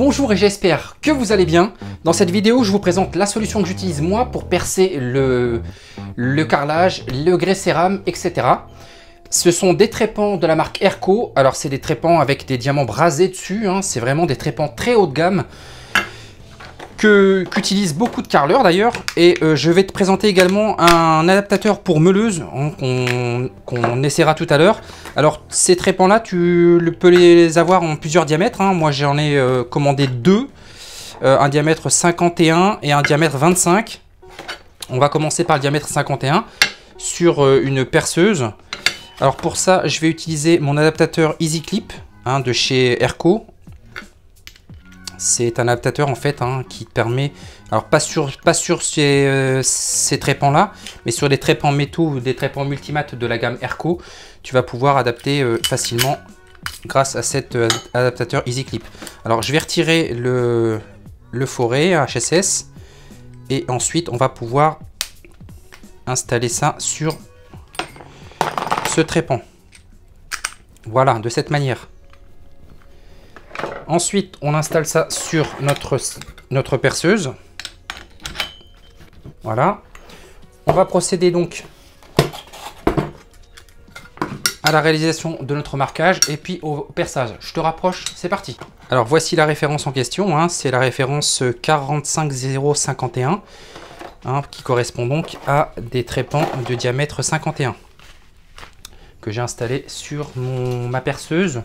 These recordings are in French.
Bonjour et j'espère que vous allez bien. Dans cette vidéo, je vous présente la solution que j'utilise moi pour percer le carrelage, le grès cérame, etc. Ce sont des trépans de la marque Erco. Alors c'est des trépans avec des diamants brasés dessus, hein. C'est vraiment des trépans très haut de gamme qu'utilisent beaucoup de carreleurs d'ailleurs. Et je vais te présenter également un adaptateur pour meuleuse hein, qu'on essaiera tout à l'heure. Alors ces trépans là, tu peux les avoir en plusieurs diamètres, hein. Moi j'en ai commandé deux, un diamètre 51 et un diamètre 25. On va commencer par le diamètre 51 sur une perceuse. Alors pour ça, je vais utiliser mon adaptateur Easy Clip hein, de chez Erco. C'est un adaptateur en fait hein, qui te permet, alors pas sur ces trépans là, mais sur des trépans métaux ou des trépans multimat de la gamme Erco, tu vas pouvoir adapter facilement grâce à cet adaptateur Easy Clip. Alors je vais retirer le forêt HSS et ensuite on va pouvoir installer ça sur ce trépan. Voilà, de cette manière. Ensuite, on installe ça sur notre perceuse. Voilà. On va procéder donc à la réalisation de notre marquage et puis au perçage. Je te rapproche, c'est parti. Alors voici la référence en question, hein. C'est la référence 45051 hein, qui correspond donc à des trépans de diamètre 51 que j'ai installé sur ma perceuse.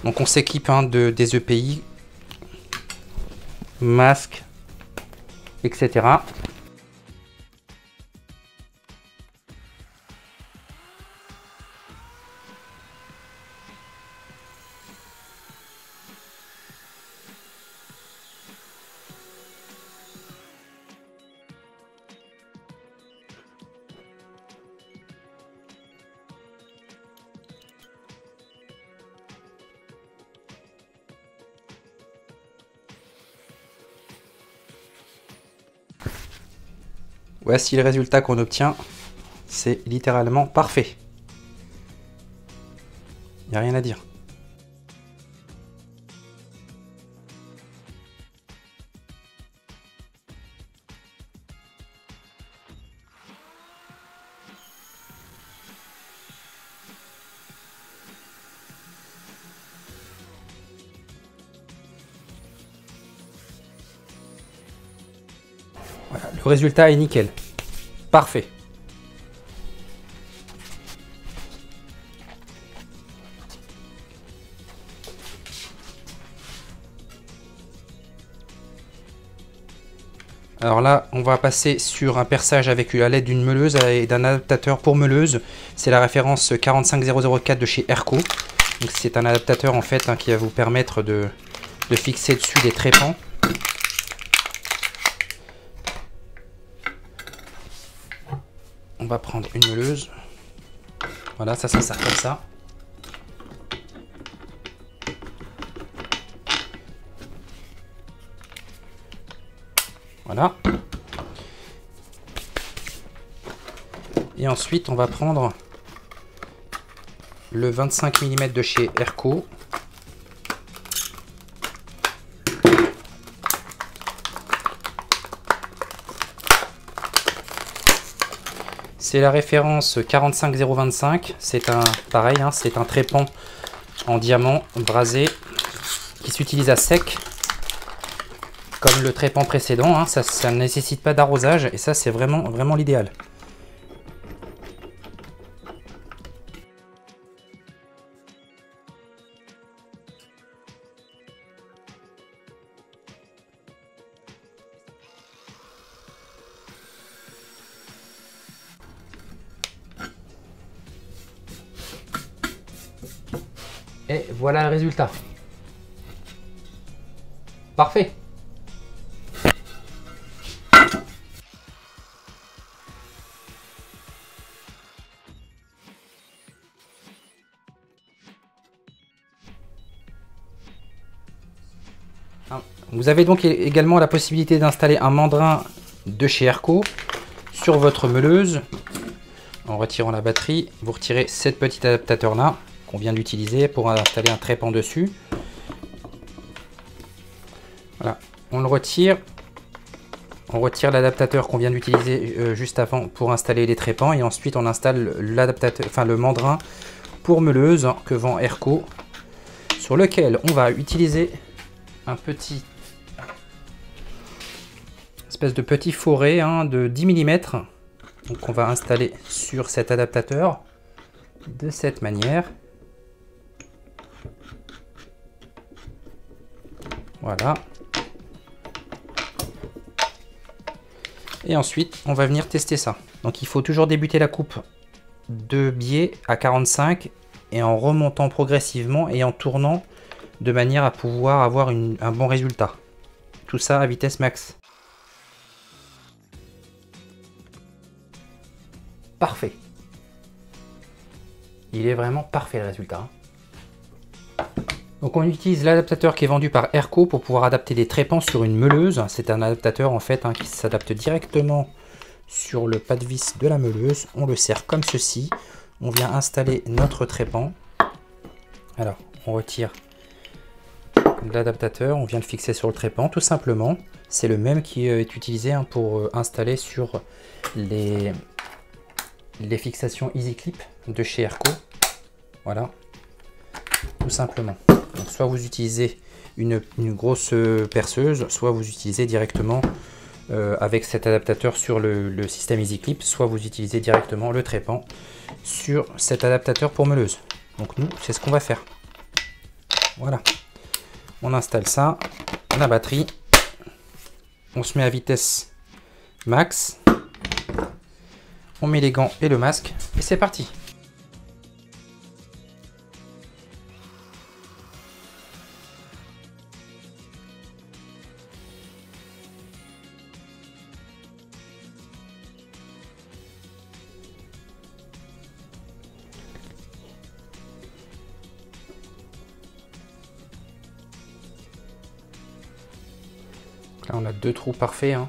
Donc on s'équipe hein, des EPI, masque, etc. Voici le résultat qu'on obtient. C'est littéralement parfait. Il n'y a rien à dire. Voilà, le résultat est nickel. Parfait. Alors là, on va passer sur un perçage avec à l'aide d'une meuleuse et d'un adaptateur pour meuleuse. C'est la référence 45004 de chez Erco. Donc c'est un adaptateur en fait hein, qui va vous permettre de fixer dessus des trépans. On va prendre une meuleuse. Voilà, ça sert comme ça. Voilà. Et ensuite, on va prendre le 25 mm de chez Erco. C'est la référence 45025. C'est un pareil, hein, c'est un trépan en diamant brasé qui s'utilise à sec comme le trépan précédent. Hein, ça ne nécessite pas d'arrosage et ça c'est vraiment l'idéal. Et voilà le résultat. Parfait. Vous avez donc également la possibilité d'installer un mandrin de chez Erco sur votre meuleuse. En retirant la batterie, vous retirez cette petite adaptateur là qu'on vient d'utiliser pour installer un trépan dessus. Voilà, on le retire. On retire l'adaptateur qu'on vient d'utiliser juste avant pour installer les trépans et ensuite on installe l'adaptateur, enfin le mandrin pour meuleuse que vend Erco, sur lequel on va utiliser un petit espèce de petit forêt de 10 mm. Donc on va installer sur cet adaptateur de cette manière. Voilà. Et ensuite, on va venir tester ça. Donc il faut toujours débuter la coupe de biais à 45 et en remontant progressivement et en tournant de manière à pouvoir avoir un bon résultat. Tout ça à vitesse max. Parfait. Il est vraiment parfait le résultat. Donc on utilise l'adaptateur qui est vendu par Erco pour pouvoir adapter des trépans sur une meuleuse. C'est un adaptateur en fait qui s'adapte directement sur le pas de vis de la meuleuse. On le serre comme ceci. On vient installer notre trépan. Alors on retire l'adaptateur, on vient le fixer sur le trépan tout simplement. C'est le même qui est utilisé pour installer sur les fixations Easy Clip de chez Erco. Voilà, tout simplement. Donc, soit vous utilisez une grosse perceuse, soit vous utilisez directement avec cet adaptateur sur le système Easy Clip, soit vous utilisez directement le trépan sur cet adaptateur pour meuleuse. Donc nous, c'est ce qu'on va faire. Voilà. On installe ça, la batterie, on se met à vitesse max, on met les gants et le masque, et c'est parti. Là, on a deux trous parfaits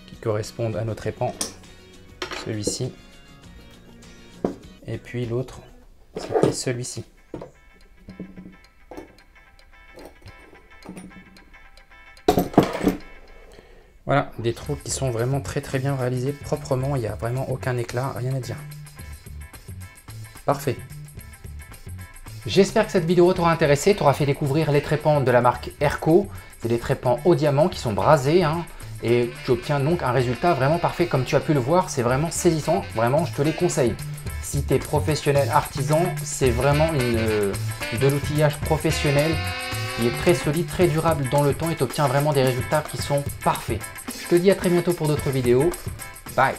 qui correspondent à notre trépan. Celui-ci. Et puis l'autre, c'est celui-ci. Voilà, des trous qui sont vraiment très bien réalisés, proprement, il n'y a vraiment aucun éclat, rien à dire. Parfait. J'espère que cette vidéo t'aura intéressé, t'aura fait découvrir les trépans de la marque Erco. C'est des trépans au diamant qui sont brasés et tu obtiens donc un résultat vraiment parfait comme tu as pu le voir. C'est vraiment saisissant, vraiment je te les conseille. Si tu es professionnel artisan, c'est vraiment de l'outillage professionnel qui est très solide, très durable dans le temps et tu obtiens vraiment des résultats qui sont parfaits. Je te dis à très bientôt pour d'autres vidéos. Bye!